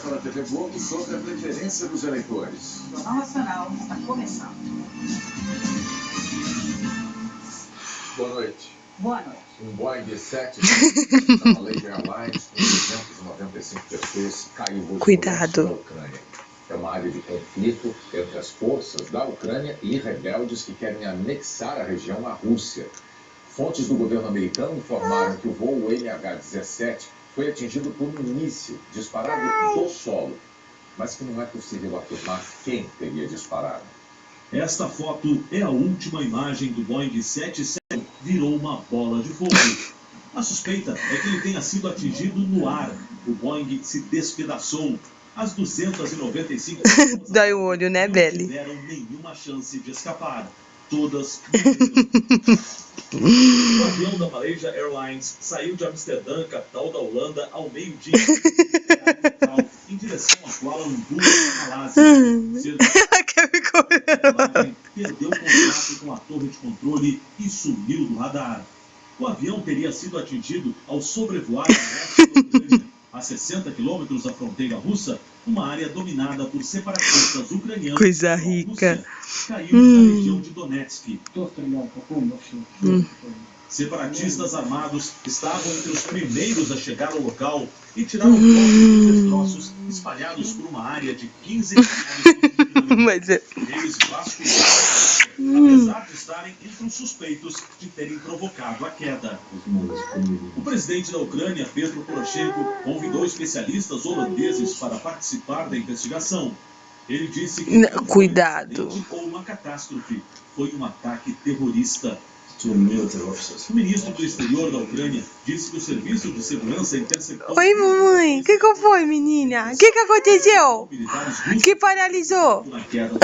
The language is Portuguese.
pela TV Globo sobre a preferência dos eleitores. O Jornal Nacional está começando. Boa noite. Boa noite. Um Boeing 737 da Malaysia Airlines com 295 pessoas caiu hoje Cuidado. na Ucrânia. É uma área de conflito entre as forças da Ucrânia e rebeldes que querem anexar a região à Rússia. Fontes do governo americano informaram que o voo MH17 foi atingido por um míssil disparado do solo, mas que não é possível afirmar quem teria disparado. Esta foto é a última imagem do Boeing 737, virou uma bola de fogo. A suspeita é que ele tenha sido atingido no ar. O Boeing se despedaçou. As 295 pessoas Dói o olho, né, não Belly? tiveram nenhuma chance de escapar. Todas morreram. O avião da Malaysia Airlines saiu de Amsterdã, capital da Holanda, ao meio-dia, em direção a Kuala Lumpur, na Malásia. Perdeu contato com a torre de controle e sumiu do radar. O avião teria sido atingido ao sobrevoar a leste da Ucrânia, a 60 quilômetros da fronteira russa, uma área dominada por separatistas ucranianos. Coisa rica. Caiu na região de Donetsk. Separatistas armados estavam entre os primeiros a chegar ao local e tiraram fotos dos destroços espalhados por uma área de 15 quilômetros. Mas é... Eles vasculharam, apesar de estarem entre os suspeitos de terem provocado a queda. O presidente da Ucrânia, Petro Poroshenko, convidou especialistas holandeses para participar da investigação. Ele disse que não Cuidado. foi um acidente ou uma catástrofe, foi um ataque terrorista. O ministro do exterior da Ucrânia disse que o serviço de segurança interceptou... Oi, mamãe. O que foi, menina? O que aconteceu? militares russos Que paralisou? na queda.